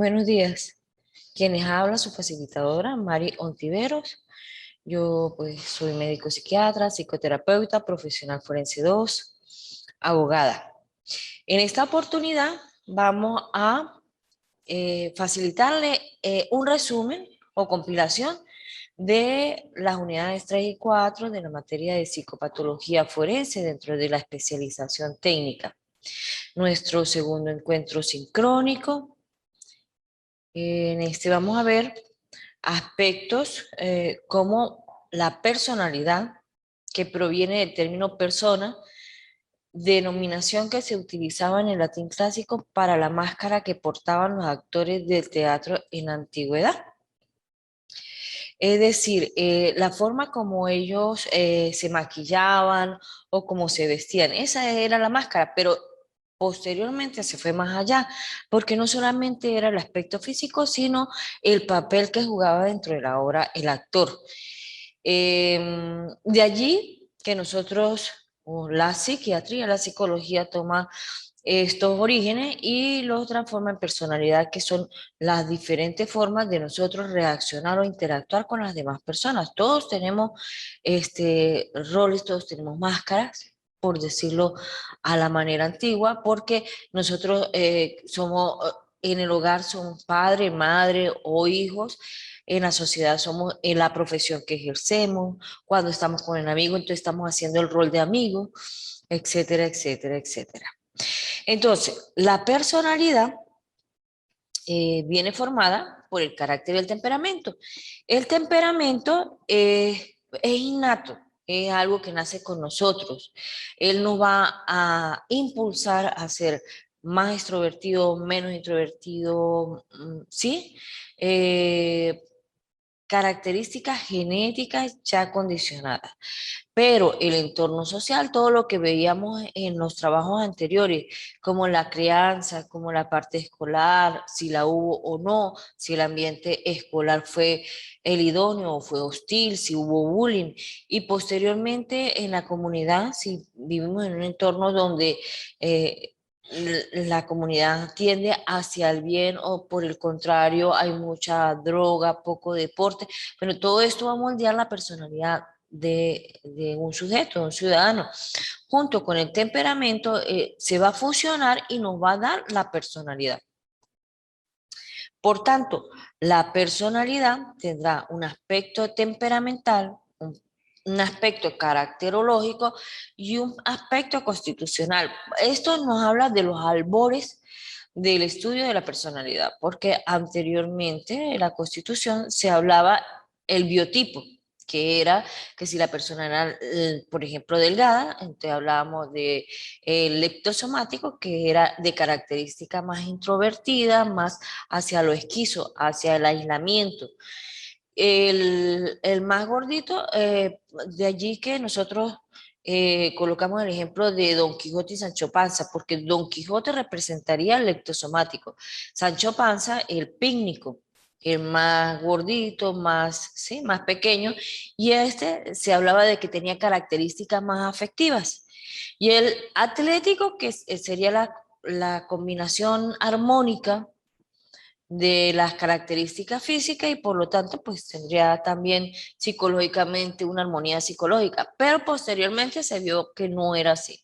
Buenos días. Quienes habla su facilitadora, Mari Ontiveros. Yo pues soy médico psiquiatra, psicoterapeuta, profesional forense 2, abogada. En esta oportunidad vamos a facilitarle un resumen o compilación de las unidades 3 y 4 de la materia de psicopatología forense dentro de la especialización técnica. Nuestro segundo encuentro sincrónico. En este vamos a ver aspectos como la personalidad, que proviene del término persona, denominación que se utilizaba en el latín clásico para la máscara que portaban los actores del teatro en la antigüedad. Es decir, la forma como ellos se maquillaban o cómo se vestían, esa era la máscara, pero posteriormente se fue más allá, porque no solamente era el aspecto físico, sino el papel que jugaba dentro de la obra el actor. De allí que nosotros, o la psiquiatría, la psicología toma estos orígenes y los transforma en personalidad, que son las diferentes formas de nosotros reaccionar o interactuar con las demás personas. Todos tenemos roles, todos tenemos máscaras, por decirlo a la manera antigua, porque nosotros somos, en el hogar somos padre, madre o hijos, en la sociedad somos en la profesión que ejercemos, cuando estamos con el amigo, entonces estamos haciendo el rol de amigo, etcétera, etcétera, etcétera. Entonces, la personalidad viene formada por el carácter y el temperamento. El temperamento es innato, es algo que nace con nosotros. Él nos va a impulsar a ser más extrovertido, menos introvertido, ¿sí? Eh, Características genéticas ya condicionadas. Pero el entorno social, todo lo que veíamos en los trabajos anteriores, como la crianza, como la parte escolar, si la hubo o no, si el ambiente escolar fue el idóneo o fue hostil, si hubo bullying, y posteriormente en la comunidad, si vivimos en un entorno donde la comunidad tiende hacia el bien o por el contrario hay mucha droga, poco deporte, pero todo esto va a moldear la personalidad de un sujeto, de un ciudadano. Junto con el temperamento se va a fusionar y nos va a dar la personalidad. Por tanto, la personalidad tendrá un aspecto temperamental, un aspecto caracterológico y un aspecto constitucional. Esto nos habla de los albores del estudio de la personalidad, porque anteriormente en la Constitución se hablaba el biotipo, que era que si la persona era, por ejemplo, delgada, entonces hablábamos de leptosomático, que era de característica más introvertida, más hacia lo esquizo, hacia el aislamiento. El más gordito, de allí que nosotros colocamos el ejemplo de Don Quijote y Sancho Panza, porque Don Quijote representaría el leptosomático, Sancho Panza el pícnico, el más gordito, más, sí, más pequeño, y este se hablaba de que tenía características más afectivas. Y el atlético, que sería la combinación armónica de las características físicas y por lo tanto pues tendría también psicológicamente una armonía psicológica, pero posteriormente se vio que no era así.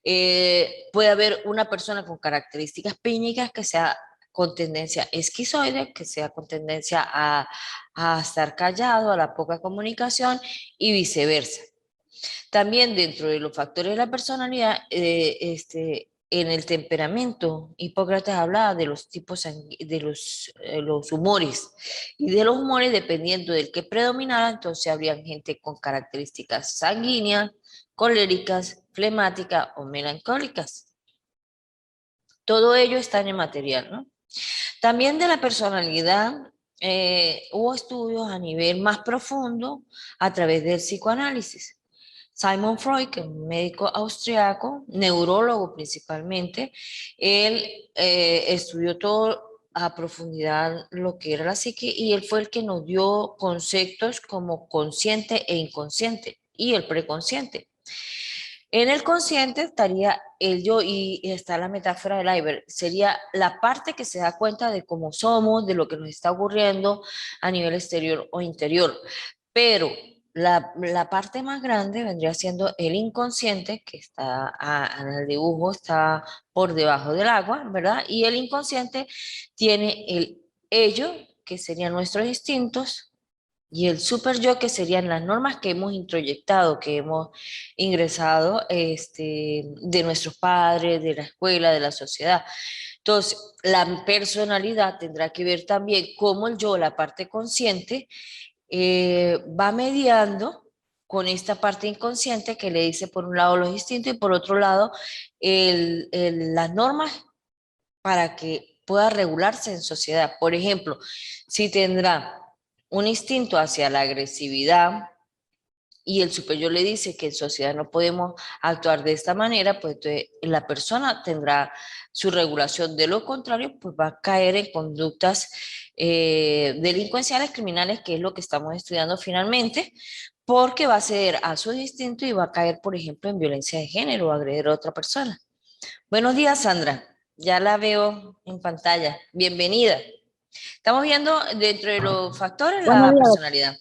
Puede haber una persona con características pínicas que sea con tendencia esquizoide, que sea con tendencia a estar callado, a la poca comunicación y viceversa. También dentro de los factores de la personalidad, en el temperamento, Hipócrates hablaba de los tipos, de los humores, y de los humores, dependiendo del que predominara, entonces habría gente con características sanguíneas, coléricas, flemáticas o melancólicas. Todo ello está en el material, ¿no? También de la personalidad, hubo estudios a nivel más profundo a través del psicoanálisis. Simon Freud, que es un médico austriaco, neurólogo principalmente, él estudió todo a profundidad lo que era la psique y él fue el que nos dio conceptos como consciente e inconsciente y el preconsciente. En el consciente estaría el yo y está la metáfora del iceberg. Sería la parte que se da cuenta de cómo somos, de lo que nos está ocurriendo a nivel exterior o interior. Pero la parte más grande vendría siendo el inconsciente, que está en el dibujo, está por debajo del agua, ¿verdad? Y el inconsciente tiene el ello, que serían nuestros instintos, y el super yo, que serían las normas que hemos introyectado, que hemos ingresado de nuestros padres, de la escuela, de la sociedad. Entonces, la personalidad tendrá que ver también cómo el yo, la parte consciente, va mediando con esta parte inconsciente que le dice por un lado los instintos y por otro lado las normas para que pueda regularse en sociedad. Por ejemplo, si tendrá un instinto hacia la agresividad y el superior le dice que en sociedad no podemos actuar de esta manera, pues entonces la persona tendrá su regulación. De lo contrario, pues va a caer en conductas delincuenciales, criminales, que es lo que estamos estudiando finalmente, porque va a ceder a su instinto y va a caer, por ejemplo, en violencia de género o agredir a otra persona. Buenos días, Sandra. Ya la veo en pantalla. Bienvenida. Estamos viendo dentro de los factores Buenos la días, personalidad.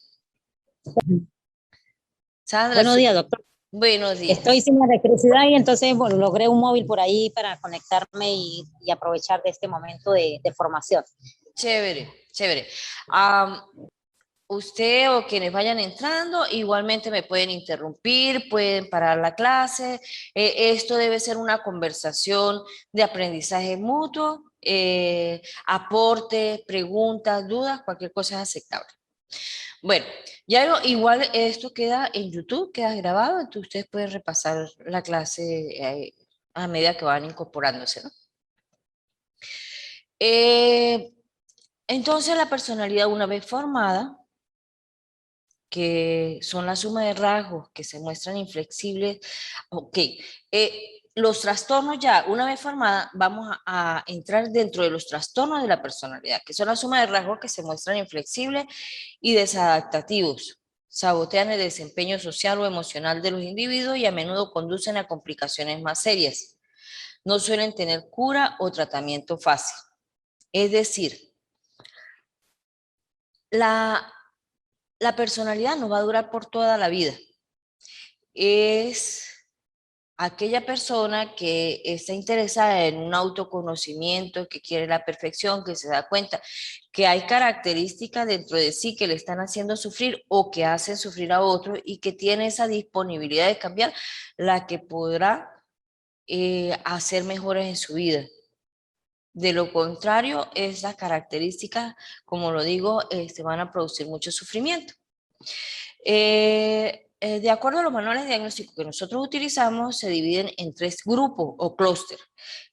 Sandra, buenos días, doctor. buenos Estoy días. sin electricidad y entonces bueno, logré un móvil por ahí para conectarme y aprovechar de este momento de formación. Chévere, chévere. Am, usted o quienes vayan entrando, igualmente me pueden interrumpir, pueden parar la clase. Esto debe ser una conversación de aprendizaje mutuo, aporte, preguntas, dudas, cualquier cosa es aceptable. Bueno, igual esto queda en YouTube, queda grabado, entonces ustedes pueden repasar la clase a medida que van incorporándose, ¿no? Eh, entonces la personalidad una vez formada, que son la suma de rasgos que se muestran inflexibles. Ok, los trastornos ya, una vez formada, vamos a entrar dentro de los trastornos de la personalidad, que son la suma de rasgos que se muestran inflexibles y desadaptativos. Sabotean el desempeño social o emocional de los individuos y a menudo conducen a complicaciones más serias. No suelen tener cura o tratamiento fácil. Es decir, la, la personalidad no va a durar por toda la vida. Es aquella persona que está interesada en un autoconocimiento, que quiere la perfección, que se da cuenta que hay características dentro de sí que le están haciendo sufrir o que hacen sufrir a otros y que tiene esa disponibilidad de cambiar, la que podrá hacer mejoras en su vida. De lo contrario, esas características, como lo digo, van a producir mucho sufrimiento. De acuerdo a los manuales diagnósticos que nosotros utilizamos, se dividen en tres grupos o clústeres.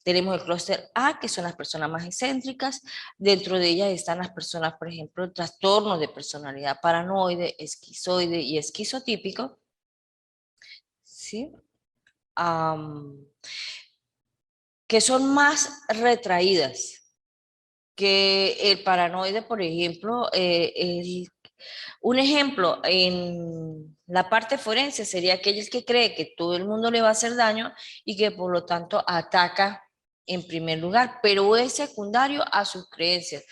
Tenemos el clúster A, que son las personas más excéntricas. Dentro de ellas están las personas, por ejemplo, trastornos de personalidad paranoide, esquizoide y esquizotípico. ¿Sí? Am, que son más retraídas que el paranoide, por ejemplo. Un ejemplo en la parte forense sería aquel que cree que todo el mundo le va a hacer daño y que por lo tanto ataca en primer lugar, pero es secundario a sus creencias,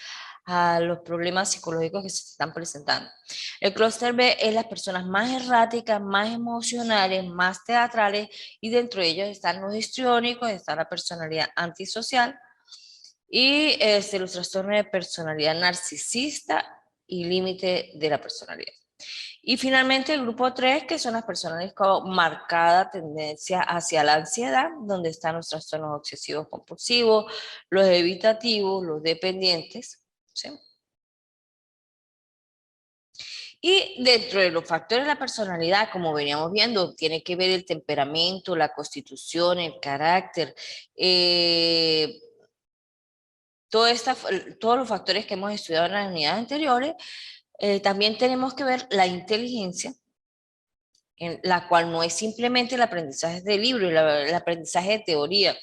a los problemas psicológicos que se están presentando. El clúster B es las personas más erráticas, más emocionales, más teatrales, y dentro de ellos están los histriónicos, está la personalidad antisocial y los trastornos de personalidad narcisista y límite de la personalidad. Y finalmente el grupo 3, que son las personas con marcada tendencia hacia la ansiedad, donde están los trastornos obsesivos compulsivos, los evitativos, los dependientes. ¿Sí? Y dentro de los factores de la personalidad, como veníamos viendo, tiene que ver el temperamento, la constitución, el carácter, todos los factores que hemos estudiado en las unidades anteriores. También tenemos que ver la inteligencia, en la cual no es simplemente el aprendizaje de libro, el aprendizaje de teoría,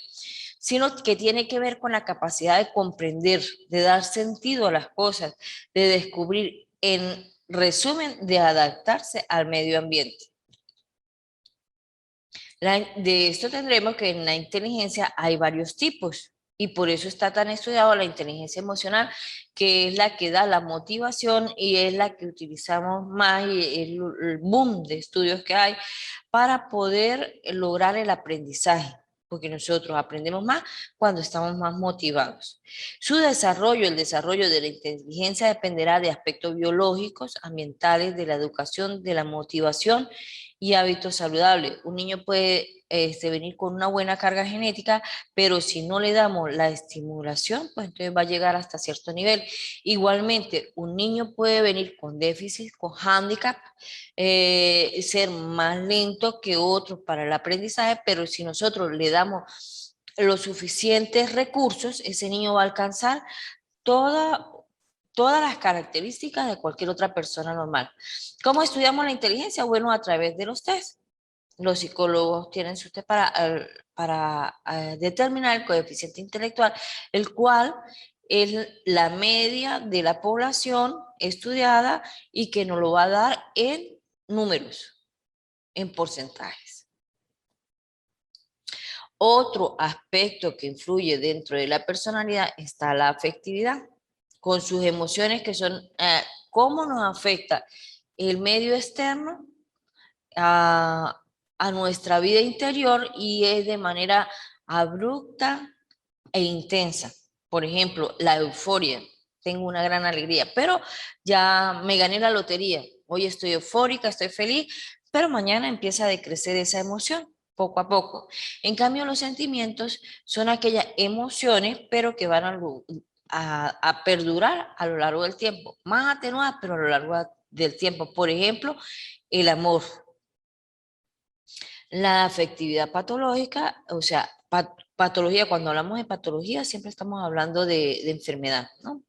sino que tiene que ver con la capacidad de comprender, de dar sentido a las cosas, de descubrir, en resumen, de adaptarse al medio ambiente. De esto tendremos que en la inteligencia hay varios tipos y por eso está tan estudiado la inteligencia emocional, que es la que da la motivación y es la que utilizamos más y el boom de estudios que hay para poder lograr el aprendizaje, porque nosotros aprendemos más cuando estamos más motivados. Su desarrollo, el desarrollo de la inteligencia dependerá de aspectos biológicos, ambientales, de la educación, de la motivación y hábitos saludables. Un niño puede venir con una buena carga genética, pero si no le damos la estimulación, pues entonces va a llegar hasta cierto nivel. Igualmente, un niño puede venir con déficit, con hándicap, ser más lento que otros para el aprendizaje, pero si nosotros le damos los suficientes recursos, ese niño va a alcanzar toda, todas las características de cualquier otra persona normal. ¿Cómo estudiamos la inteligencia? Bueno, a través de los test. Los psicólogos tienen su test para determinar el coeficiente intelectual, el cual es la media de la población estudiada y que nos lo va a dar en números, en porcentajes. Otro aspecto que influye dentro de la personalidad está la afectividad, con sus emociones que son cómo nos afecta el medio externo a, a nuestra vida interior y es de manera abrupta e intensa. Por ejemplo, la euforia. Tengo una gran alegría, pero ya me gané la lotería. Hoy estoy eufórica, estoy feliz, pero mañana empieza a decrecer esa emoción poco a poco. En cambio, los sentimientos son aquellas emociones, pero que van a perdurar a lo largo del tiempo, más atenuadas, pero a lo largo del tiempo. Por ejemplo, el amor, la afectividad patológica, o sea, patología, cuando hablamos de patología siempre estamos hablando de enfermedad, ¿no?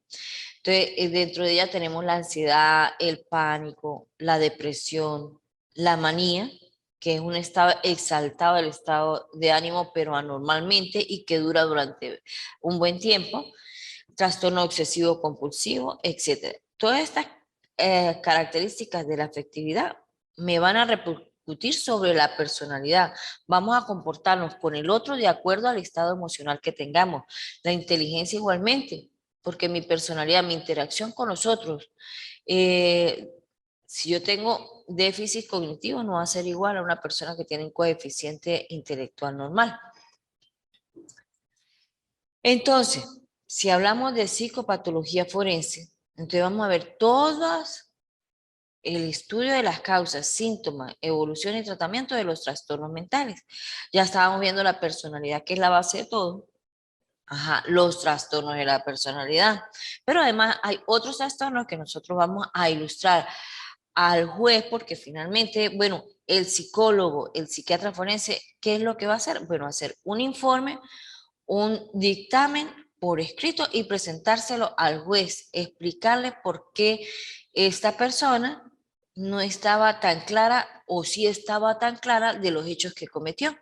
Entonces, dentro de ella tenemos la ansiedad, el pánico, la depresión, la manía, que es un estado exaltado del estado de ánimo, pero anormalmente y que dura durante un buen tiempo, trastorno obsesivo compulsivo, etcétera. Todas estas características de la afectividad me van a repercutir sobre la personalidad. Vamos a comportarnos con el otro de acuerdo al estado emocional que tengamos. La inteligencia igualmente, porque mi personalidad, mi interacción con los otros, si yo tengo déficit cognitivo, no va a ser igual a una persona que tiene un coeficiente intelectual normal. Entonces, si hablamos de psicopatología forense, entonces vamos a ver todas el estudio de las causas, síntomas, evolución y tratamiento de los trastornos mentales. Ya estábamos viendo la personalidad, que es la base de todo. Ajá, los trastornos de la personalidad. Pero además hay otros trastornos que nosotros vamos a ilustrar al juez, porque finalmente, bueno, el psicólogo, el psiquiatra forense, ¿qué es lo que va a hacer? Bueno, hacer un informe, un dictamen por escrito y presentárselo al juez, explicarle por qué esta persona no estaba tan clara o sí estaba tan clara de los hechos que cometió.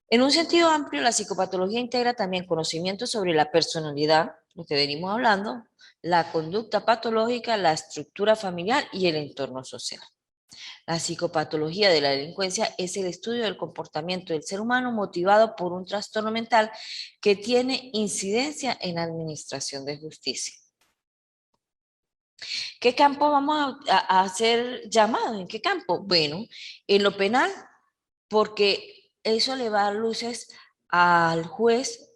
En un sentido amplio, la psicopatología integra también conocimiento sobre la personalidad, lo que venimos hablando, la conducta patológica, la estructura familiar y el entorno social. La psicopatología de la delincuencia es el estudio del comportamiento del ser humano motivado por un trastorno mental que tiene incidencia en la administración de justicia. ¿Qué campo vamos a hacer llamado? ¿En qué campo? Bueno, en lo penal, porque eso le va a dar luces al juez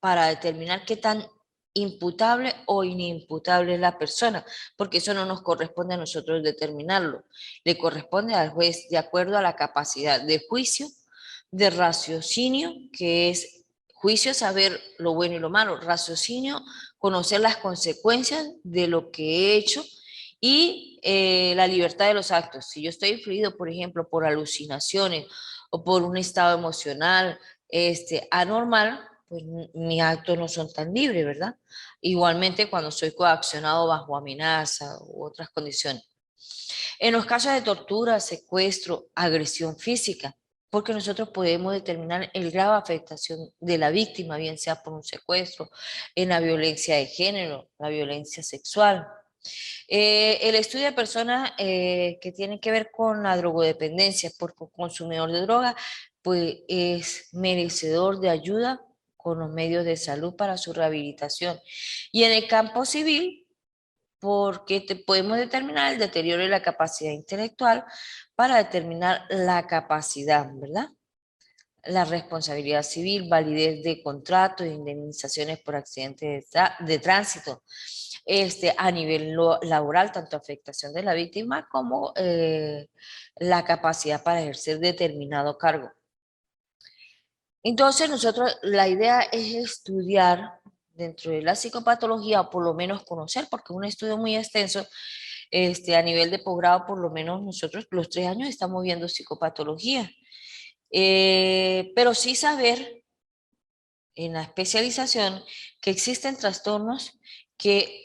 para determinar qué tan imputable o inimputable es la persona, porque eso no nos corresponde a nosotros determinarlo, le corresponde al juez de acuerdo a la capacidad de juicio, de raciocinio, que es juicio saber lo bueno y lo malo, raciocinio conocer las consecuencias de lo que he hecho y la libertad de los actos. Si yo estoy influido, por ejemplo, por alucinaciones o por un estado emocional anormal, pues mis actos no son tan libres, ¿verdad? Igualmente cuando soy coaccionado bajo amenaza u otras condiciones. En los casos de tortura, secuestro, agresión física, porque nosotros podemos determinar el grado de afectación de la víctima, bien sea por un secuestro, en la violencia de género, la violencia sexual. El estudio de personas que tienen que ver con la drogodependencia por consumidor de droga, pues es merecedor de ayuda con los medios de salud para su rehabilitación. Y en el campo civil, porque podemos determinar el deterioro de la capacidad intelectual para determinar la capacidad, ¿verdad? La responsabilidad civil, validez de contratos, indemnizaciones por accidentes de tránsito, a nivel laboral, tanto afectación de la víctima como la capacidad para ejercer determinado cargo. Entonces nosotros, la idea es estudiar dentro de la psicopatología, o por lo menos conocer, porque es un estudio muy extenso, a nivel de posgrado, por lo menos nosotros los 3 años estamos viendo psicopatología. Pero sí saber en la especialización que existen trastornos que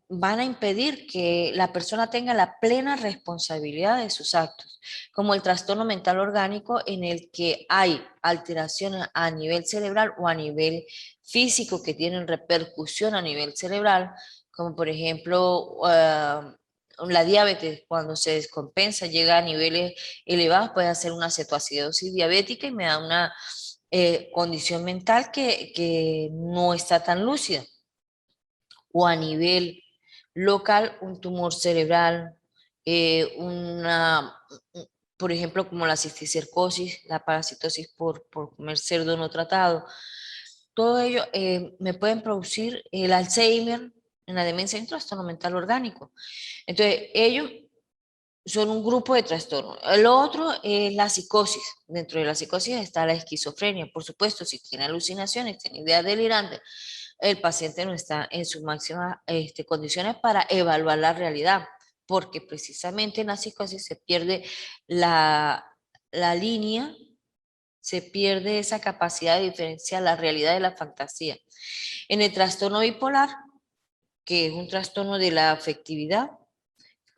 van a impedir que la persona tenga la plena responsabilidad de sus actos, como el trastorno mental orgánico en el que hay alteraciones a nivel cerebral o a nivel físico que tienen repercusión a nivel cerebral, como por ejemplo la diabetes, cuando se descompensa, llega a niveles elevados, puede hacer una cetoacidosis diabética y me da una condición mental que no está tan lúcida, o a nivel local un tumor cerebral, por ejemplo, como la cisticercosis, la parasitosis por comer cerdo no tratado. Todo ello me pueden producir el Alzheimer en la demencia y un trastorno mental orgánico. Entonces, ellos son un grupo de trastornos. El otro es la psicosis. Dentro de la psicosis está la esquizofrenia. Por supuesto, si tiene alucinaciones, tiene ideas delirantes, el paciente no está en sus máximas condiciones para evaluar la realidad, porque precisamente en la psicosis se pierde la línea, se pierde esa capacidad de diferenciar la realidad de la fantasía. En el trastorno bipolar, que es un trastorno de la afectividad,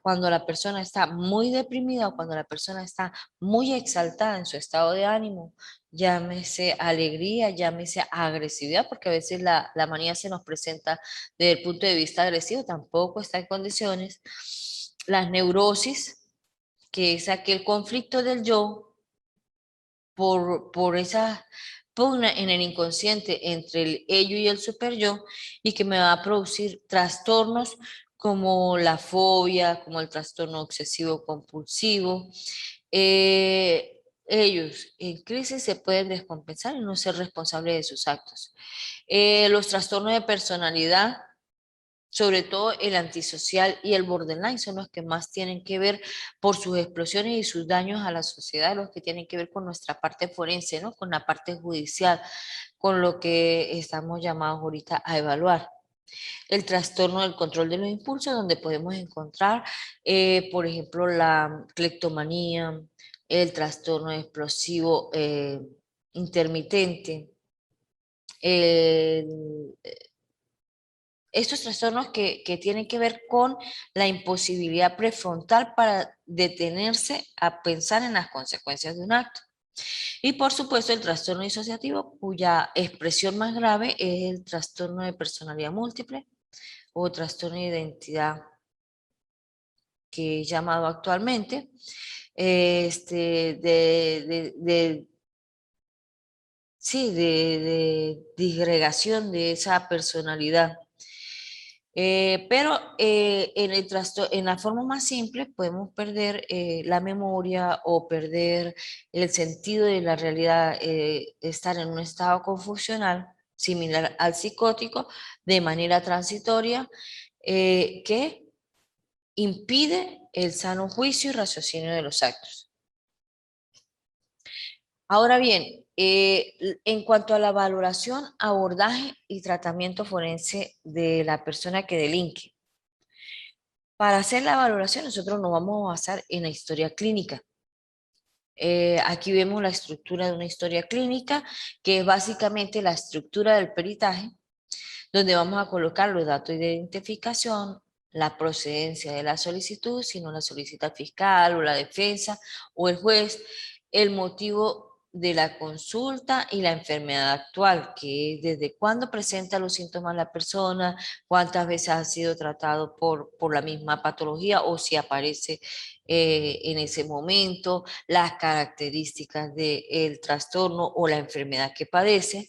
cuando la persona está muy deprimida o cuando la persona está muy exaltada en su estado de ánimo, llámese alegría, llámese agresividad, porque a veces la manía se nos presenta desde el punto de vista agresivo, tampoco está en condiciones. Las neurosis, que es aquel conflicto del yo por esa pugna en el inconsciente entre el ello y el super yo, y que me va a producir trastornos como la fobia, como el trastorno obsesivo compulsivo. Ellos en crisis se pueden descompensar y no ser responsables de sus actos. Los trastornos de personalidad, sobre todo el antisocial y el borderline, son los que más tienen que ver por sus explosiones y sus daños a la sociedad, los que tienen que ver con nuestra parte forense, ¿no? Con la parte judicial, con lo que estamos llamados ahorita a evaluar. El trastorno del control de los impulsos, donde podemos encontrar, por ejemplo, la cleptomanía, el trastorno explosivo intermitente, el estos trastornos que tienen que ver con la imposibilidad prefrontal para detenerse a pensar en las consecuencias de un acto. Y por supuesto el trastorno disociativo, cuya expresión más grave es el trastorno de personalidad múltiple o trastorno de identidad, que es llamado actualmente, sí, de disgregación de esa personalidad. Pero en la forma más simple podemos perder la memoria o perder el sentido de la realidad, estar en un estado confusional similar al psicótico de manera transitoria, que impide el sano juicio y raciocinio de los actos. Ahora bien, en cuanto a la valoración, abordaje y tratamiento forense de la persona que delinque, para hacer la valoración nosotros nos vamos a basar en la historia clínica. Aquí vemos la estructura de una historia clínica, que es básicamente la estructura del peritaje, donde vamos a colocar los datos de identificación, la procedencia de la solicitud, si no la solicita el fiscal o la defensa o el juez, el motivo de la consulta y la enfermedad actual, que es desde cuándo presenta los síntomas la persona, cuántas veces ha sido tratado por la misma patología o si aparece en ese momento, las características del trastorno o la enfermedad que padece,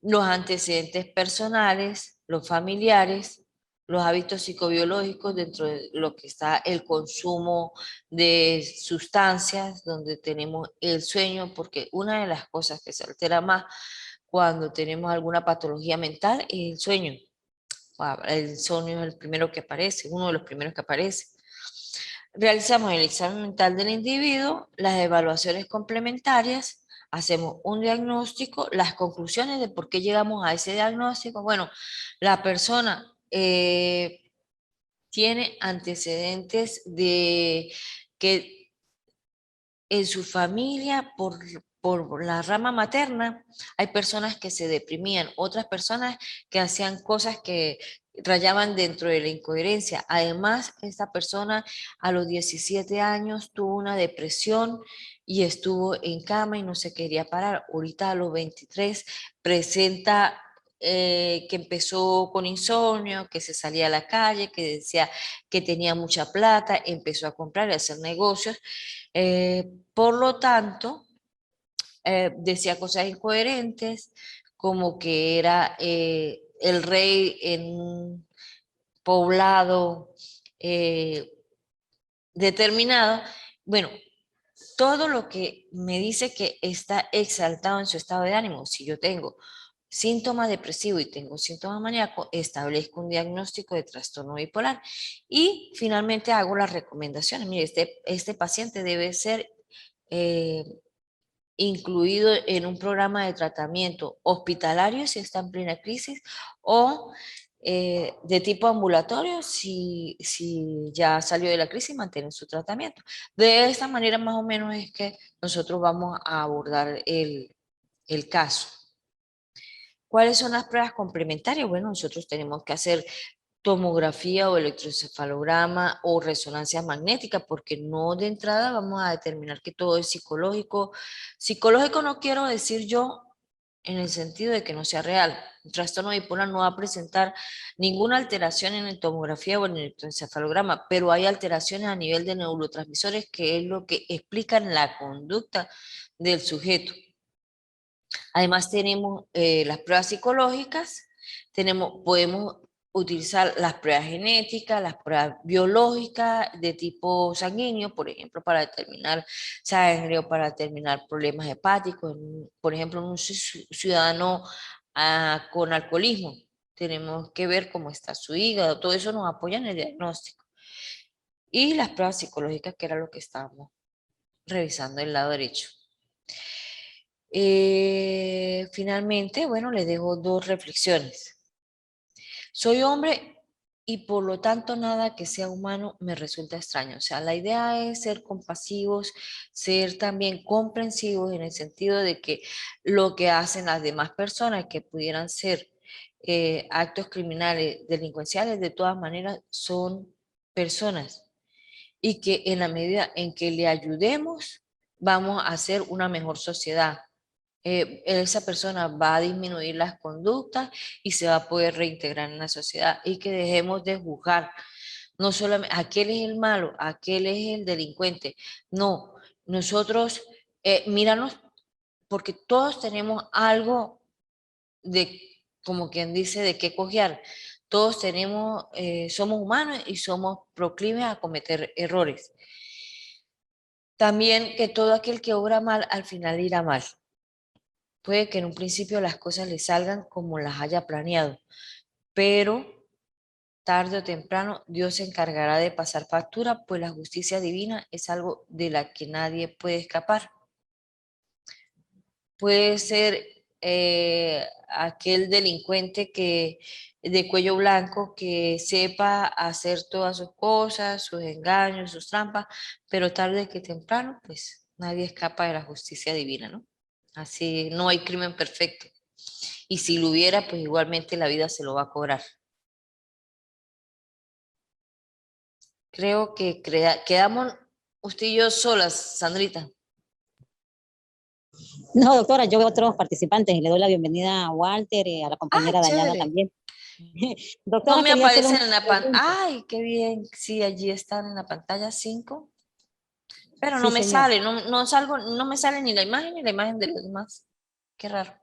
los antecedentes personales, los familiares, los hábitos psicobiológicos dentro de lo que está el consumo de sustancias, donde tenemos el sueño, porque una de las cosas que se altera más cuando tenemos alguna patología mental es el sueño. El sueño es el primero que aparece, uno de los primeros que aparece. Realizamos el examen mental del individuo, las evaluaciones complementarias, hacemos un diagnóstico, las conclusiones de por qué llegamos a ese diagnóstico. Bueno, la persona tiene antecedentes de que en su familia, por la rama materna, hay personas que se deprimían, otras personas que hacían cosas que rayaban dentro de la incoherencia. Además, esta persona a los 17 años tuvo una depresión y estuvo en cama y no se quería parar. Ahorita a los 23 presenta que empezó con insomnio, que se salía a la calle, que decía que tenía mucha plata, empezó a comprar y a hacer negocios. Por lo tanto, decía cosas incoherentes, como que era el rey en un poblado eh, determinado. Bueno, todo lo que me dice que está exaltado en su estado de ánimo. Si yo tengo síntomas depresivos y tengo síntomas maníacos, establezco un diagnóstico de trastorno bipolar y finalmente hago las recomendaciones. Mire, este paciente debe ser eh, incluido en un programa de tratamiento hospitalario si está en plena crisis o de tipo ambulatorio si ya salió de la crisis y mantiene su tratamiento. De esta manera más o menos es que nosotros vamos a abordar el caso. ¿Cuáles son las pruebas complementarias? Bueno, nosotros tenemos que hacer tomografía o electroencefalograma o resonancia magnética, porque no de entrada vamos a determinar que todo es psicológico. Psicológico no quiero decir yo en el sentido de que no sea real. El trastorno bipolar no va a presentar ninguna alteración en la tomografía o en el electroencefalograma, pero hay alteraciones a nivel de neurotransmisores que es lo que explican la conducta del sujeto. Además tenemos las pruebas psicológicas, podemos utilizar las pruebas genéticas, las pruebas biológicas de tipo sanguíneo, por ejemplo, para determinar sangre o para determinar problemas hepáticos. Por ejemplo, en un ciudadano con alcoholismo, tenemos que ver cómo está su hígado, todo eso nos apoya en el diagnóstico. Y las pruebas psicológicas, que era lo que estábamos revisando del lado derecho. Finalmente, bueno, les dejo dos reflexiones. Soy hombre y por lo tanto nada que sea humano me resulta extraño. O sea, la idea es ser compasivos, ser también comprensivos en el sentido de que lo que hacen las demás personas que pudieran ser actos criminales, delincuenciales, de todas maneras son personas y que en la medida en que le ayudemos, vamos a hacer una mejor sociedad. Esa persona va a disminuir las conductas y se va a poder reintegrar en la sociedad y que dejemos de juzgar, no solamente aquel es el malo, aquel es el delincuente, no, nosotros míranos porque todos tenemos algo de, como quien dice, de qué cojear, todos tenemos, somos humanos y somos proclives a cometer errores. También que todo aquel que obra mal al final irá mal. Puede que en un principio las cosas le salgan como las haya planeado, pero tarde o temprano Dios se encargará de pasar factura, pues la justicia divina es algo de la que nadie puede escapar. Puede ser aquel delincuente que de cuello blanco que sepa hacer todas sus cosas, sus engaños, sus trampas, pero tarde que temprano, pues nadie escapa de la justicia divina, ¿no? Así no hay crimen perfecto. Y si lo hubiera, pues igualmente la vida se lo va a cobrar. Creo que quedamos usted y yo solas, Sandrita. No, doctora, yo veo otros participantes y le doy la bienvenida a Walter y a la Ah, compañera Dañada chévere. también. No Doctora, me quería hacerle aparecen una en la pantalla. pregunta. Ay, qué bien. Sí, allí están en la pantalla 5. Pero no Sí, me señor. sale, no salgo, no me sale ni la imagen ni la imagen de los demás. Qué raro.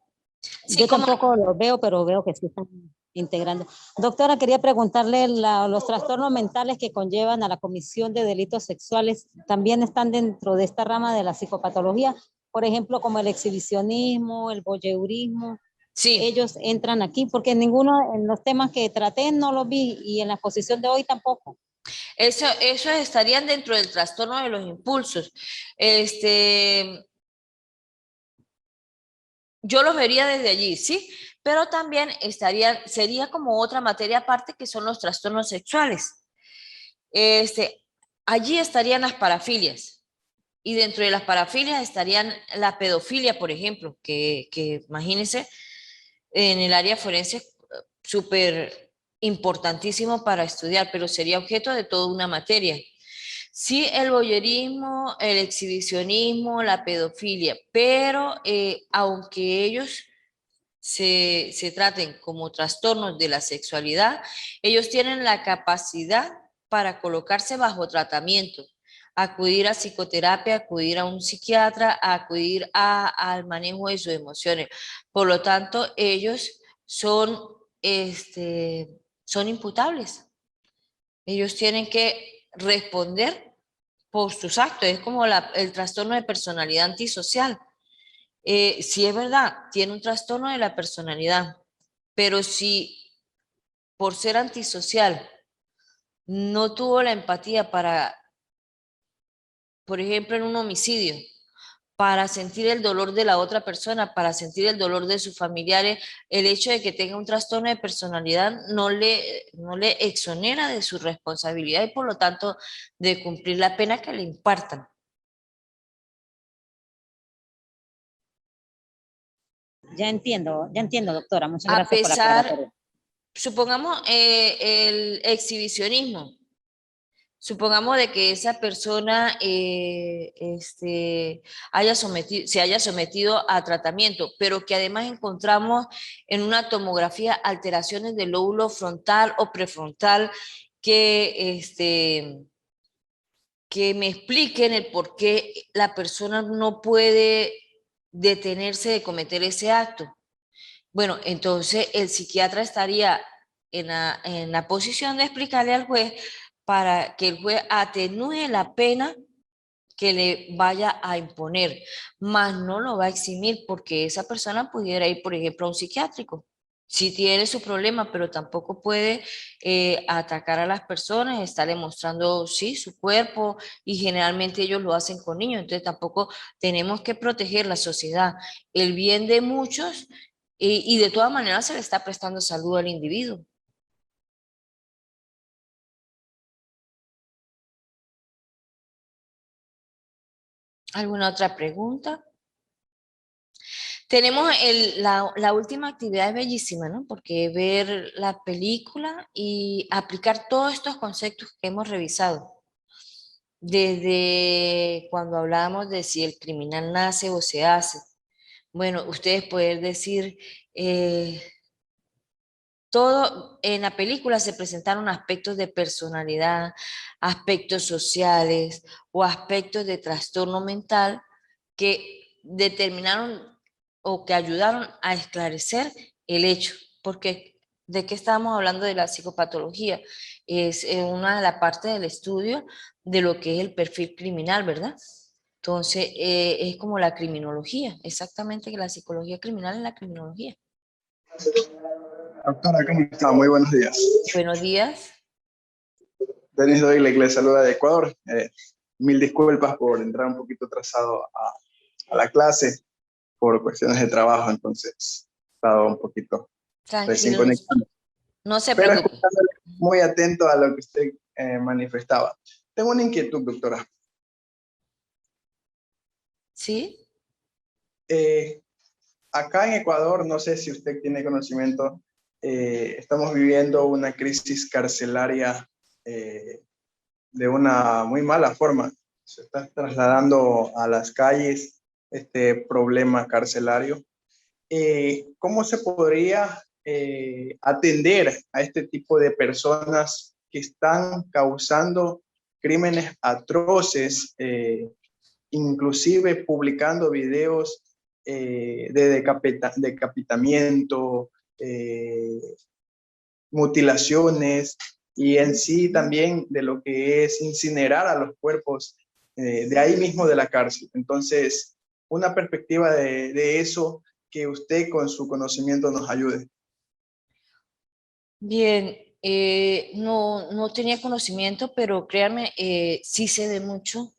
Sí, Yo cómo no. tampoco los veo, pero veo que sí están integrando. Doctora, quería preguntarle, los trastornos mentales que conllevan a la comisión de delitos sexuales también están dentro de esta rama de la psicopatología, por ejemplo, como el exhibicionismo, el voyeurismo. Sí, Ellos entran aquí porque ninguno en los temas que traté no los vi y en la exposición de hoy tampoco. eso estarían dentro del trastorno de los impulsos. Este, yo los vería desde allí, sí, pero también sería como otra materia aparte que son los trastornos sexuales. Este, allí estarían las parafilias. Y dentro de las parafilias estarían la pedofilia, por ejemplo, que imagínense, en el área forense súper importantísimo para estudiar, pero sería objeto de toda una materia. Sí, el voyerismo, el exhibicionismo, la pedofilia, pero aunque ellos se traten como trastornos de la sexualidad, ellos tienen la capacidad para colocarse bajo tratamiento, acudir a psicoterapia, acudir a un psiquiatra, acudir al manejo de sus emociones. Por lo tanto, ellos son, son imputables. Ellos tienen que responder por sus actos. Es como el trastorno de personalidad antisocial. Sí es verdad, tiene un trastorno de la personalidad, pero si por ser antisocial no tuvo la empatía para, por ejemplo, en un homicidio, para sentir el dolor de la otra persona, para sentir el dolor de sus familiares, el hecho de que tenga un trastorno de personalidad no le exonera de su responsabilidad y por lo tanto de cumplir la pena que le impartan. Ya entiendo, doctora. Muchas A gracias por la pesar, aclaratoria. supongamos el exhibicionismo. Supongamos de que esa persona se haya sometido a tratamiento, pero que además encontramos en una tomografía alteraciones del lóbulo frontal o prefrontal que, que me expliquen el por qué la persona no puede detenerse de cometer ese acto. Bueno, entonces el psiquiatra estaría en la posición de explicarle al juez para que el juez atenúe la pena que le vaya a imponer, mas no lo va a eximir porque esa persona pudiera ir, por ejemplo, a un psiquiátrico. Sí tiene su problema, pero tampoco puede atacar a las personas, estarle mostrando, sí, su cuerpo, y generalmente ellos lo hacen con niños, entonces tampoco tenemos que proteger la sociedad, el bien de muchos, y de todas maneras se le está prestando salud al individuo. ¿Alguna otra pregunta? Tenemos la última actividad es bellísima, ¿no? Porque ver la película y aplicar todos estos conceptos que hemos revisado. Desde cuando hablábamos de si el criminal nace o se hace. Bueno, ustedes pueden decir, eh, todo en la película se presentaron aspectos de personalidad, aspectos sociales o aspectos de trastorno mental que determinaron o que ayudaron a esclarecer el hecho. Porque ¿de qué estábamos hablando de la psicopatología? Es una de las partes del estudio de lo que es el perfil criminal, ¿verdad? Entonces, es como la criminología, exactamente que la psicología criminal es la criminología. Doctora, ¿cómo está? Muy buenos días. Buenos días. Denis Doyle, les saluda de Ecuador. Mil disculpas por entrar un poquito atrasado a la clase por cuestiones de trabajo, entonces he estado un poquito recién Tranquilo, conectando. no se Pero preocupe. escuchándole muy atento a lo que usted manifestaba. Tengo una inquietud, doctora. ¿Sí? Eh, Acá en Ecuador, no sé si usted tiene conocimiento, estamos viviendo una crisis carcelaria de una muy mala forma. Se está trasladando a las calles este problema carcelario. ¿Cómo se podría atender a este tipo de personas que están causando crímenes atroces, inclusive publicando videos de decapitamiento, mutilaciones y en sí también de lo que es incinerar a los cuerpos de ahí mismo de la cárcel? Entonces, una perspectiva de eso, que usted con su conocimiento nos ayude. Bien, no tenía conocimiento, pero créanme, sí se ve mucho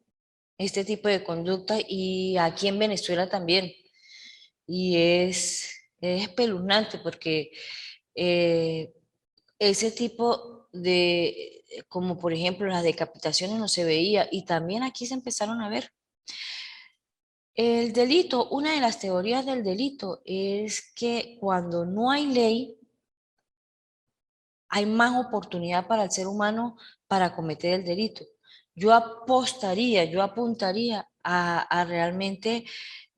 este tipo de conducta y aquí en Venezuela también. Y es espeluznante porque eh, ese tipo de, como por ejemplo las decapitaciones no se veía y también aquí se empezaron a ver. El delito, una de las teorías del delito es que cuando no hay ley, hay más oportunidad para el ser humano para cometer el delito. Yo apostaría, yo apuntaría a realmente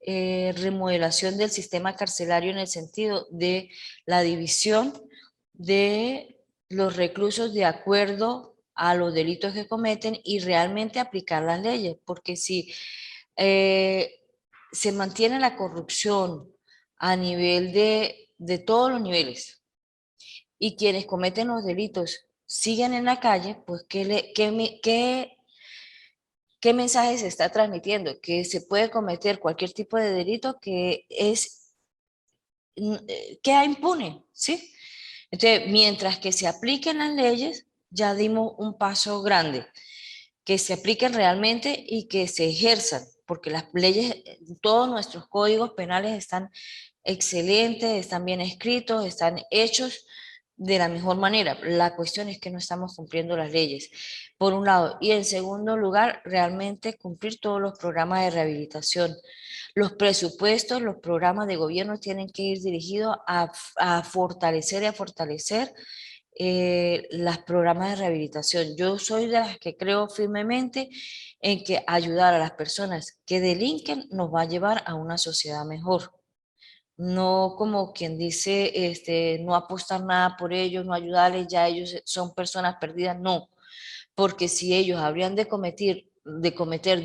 remodelación del sistema carcelario en el sentido de la división de los reclusos de acuerdo a los delitos que cometen y realmente aplicar las leyes, porque si eh, se mantiene la corrupción a nivel de todos los niveles, y quienes cometen los delitos siguen en la calle, pues ¿qué mensaje se está transmitiendo? Que se puede cometer cualquier tipo de delito queda impune, ¿sí? Entonces, mientras que se apliquen las leyes, ya dimos un paso grande, que se apliquen realmente y que se ejerzan, porque las leyes, todos nuestros códigos penales están excelentes, están bien escritos, están hechos de la mejor manera. La cuestión es que no estamos cumpliendo las leyes, por un lado. Y en segundo lugar, realmente cumplir todos los programas de rehabilitación. Los presupuestos, los programas de gobierno tienen que ir dirigidos a fortalecer y a fortalecer los programas de rehabilitación. Yo soy de las que creo firmemente en que ayudar a las personas que delinquen nos va a llevar a una sociedad mejor. No como quien dice, no apostar nada por ellos, no ayudarles, ya ellos son personas perdidas, no, porque si ellos habrían de cometer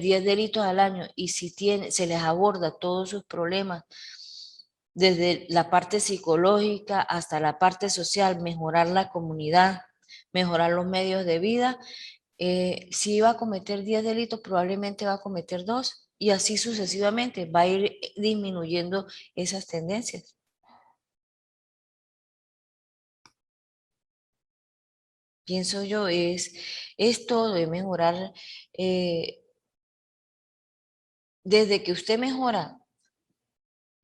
10 delitos al año y si se les aborda todos sus problemas, desde la parte psicológica hasta la parte social, mejorar la comunidad, mejorar los medios de vida, si iba a cometer 10 delitos, probablemente va a cometer 2 y así sucesivamente va a ir disminuyendo esas tendencias. Pienso yo, es todo de mejorar. eh, Desde que usted mejora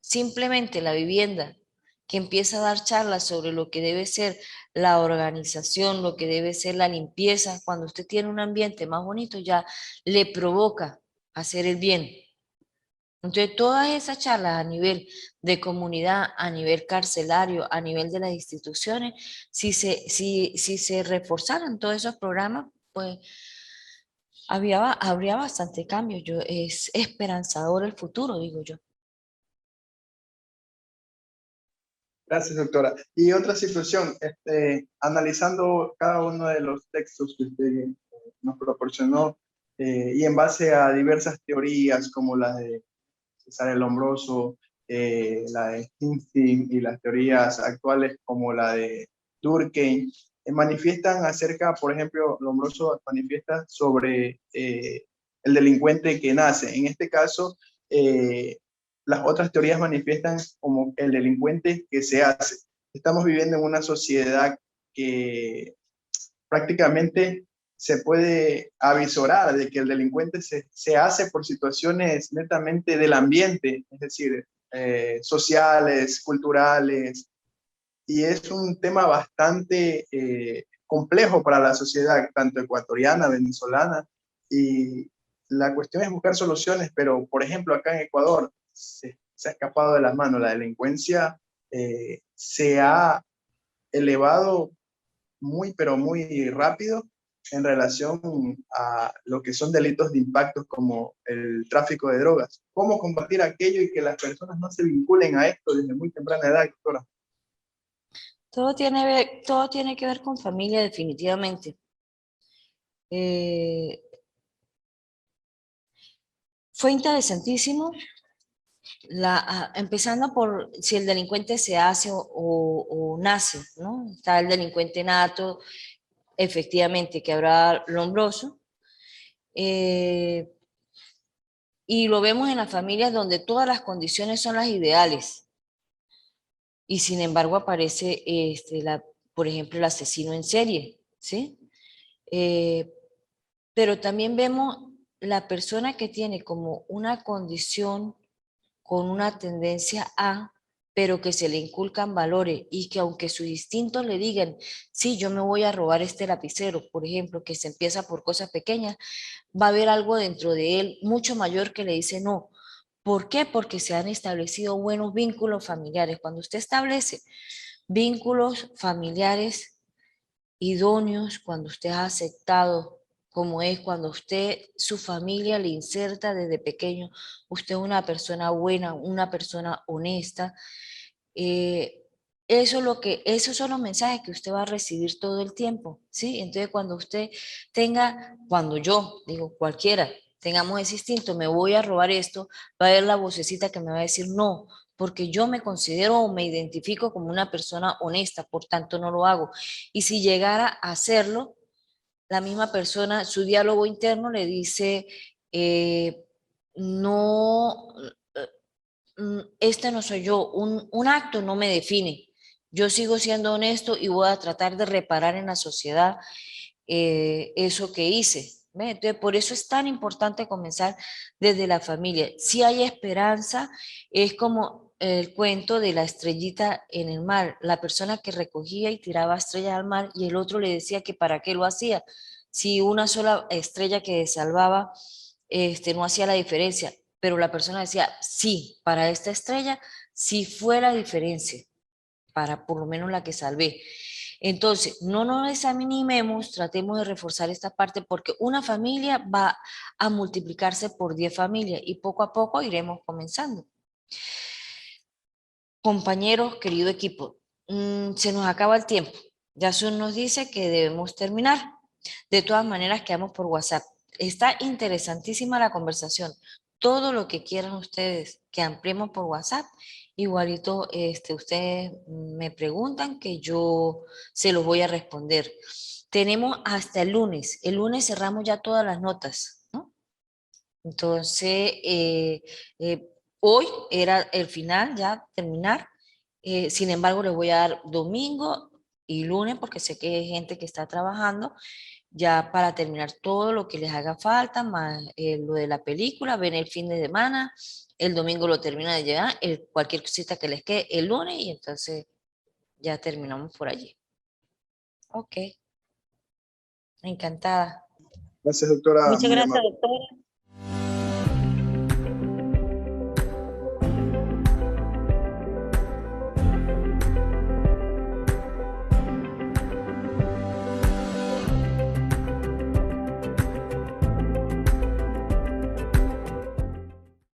simplemente la vivienda, que empieza a dar charlas sobre lo que debe ser la organización, lo que debe ser la limpieza, cuando usted tiene un ambiente más bonito, ya le provoca hacer el bien. Entonces, todas esas charlas a nivel de comunidad, a nivel carcelario, a nivel de las instituciones, si se reforzaran todos esos programas, pues habría bastante cambio. Es esperanzador el futuro, digo yo. Gracias, doctora. Y otra situación, analizando cada uno de los textos que usted nos proporcionó y en base a diversas teorías como la de César el Lombroso, la de Stinstein y las teorías actuales como la de Durkheim, manifiestan acerca, por ejemplo, Lombroso manifiesta sobre el delincuente que nace. En este caso, las otras teorías manifiestan como el delincuente que se hace. Estamos viviendo en una sociedad que prácticamente se puede avisorar de que el delincuente se hace por situaciones netamente del ambiente, es decir, sociales, culturales, y es un tema bastante complejo para la sociedad, tanto ecuatoriana, venezolana, y la cuestión es buscar soluciones, pero por ejemplo acá en Ecuador se ha escapado de las manos, la delincuencia se ha elevado muy, pero muy rápido en relación a lo que son delitos de impacto como el tráfico de drogas. ¿Cómo combatir aquello y que las personas no se vinculen a esto desde muy temprana edad, doctora? Todo tiene que ver con familia, definitivamente. Fue interesantísimo, empezando por si el delincuente se hace o nace, ¿no? Está el delincuente nato, efectivamente, que habrá lombroso, y lo vemos en las familias donde todas las condiciones son las ideales, y sin embargo aparece, por ejemplo, el asesino en serie, ¿sí? Eh, pero también vemos la persona que tiene como una condición con una tendencia a, pero que se le inculcan valores y que aunque sus instintos le digan, sí, yo me voy a robar este lapicero, por ejemplo, que se empieza por cosas pequeñas, va a haber algo dentro de él mucho mayor que le dice no. ¿Por qué? Porque se han establecido buenos vínculos familiares. Cuando usted establece vínculos familiares idóneos, cuando usted ha aceptado como es, cuando usted, su familia le inserta desde pequeño, usted es una persona buena, una persona honesta, eh, esos son los mensajes que usted va a recibir todo el tiempo, ¿sí? Entonces cuando usted tenga, cuando yo, digo cualquiera, tengamos ese instinto, me voy a robar esto, va a haber la vocecita que me va a decir no, porque yo me considero o me identifico como una persona honesta, por tanto no lo hago. Y si llegara a hacerlo, la misma persona, su diálogo interno le dice, no, este no soy yo, un acto no me define. Yo sigo siendo honesto y voy a tratar de reparar en la sociedad eso que hice. ¿Ve? Entonces, por eso es tan importante comenzar desde la familia. Si hay esperanza, es como el cuento de la estrellita en el mar, la persona que recogía y tiraba estrellas al mar y el otro le decía que para qué lo hacía. Si una sola estrella que salvaba no hacía la diferencia, pero la persona decía, sí, para esta estrella sí fue la diferencia, para por lo menos la que salvé. Entonces, no nos desanimemos, tratemos de reforzar esta parte porque una familia va a multiplicarse por 10 familias y poco a poco iremos comenzando. Compañeros, querido equipo, se nos acaba el tiempo. Jason nos dice que debemos terminar. De todas maneras, quedamos por WhatsApp. Está interesantísima la conversación. Todo lo que quieran ustedes que ampliemos por WhatsApp, igualito ustedes me preguntan que yo se los voy a responder. Tenemos hasta el lunes. El lunes cerramos ya todas las notas, ¿no? Entonces, eh, hoy era el final, ya terminar. Sin embargo, les voy a dar domingo y lunes porque sé que hay gente que está trabajando ya para terminar todo lo que les haga falta, más lo de la película, ven el fin de semana, el domingo lo termina de llegar, cualquier cosita que les quede el lunes y entonces ya terminamos por allí. Ok, encantada. Gracias, doctora. Muchas Muy gracias, amable. doctora.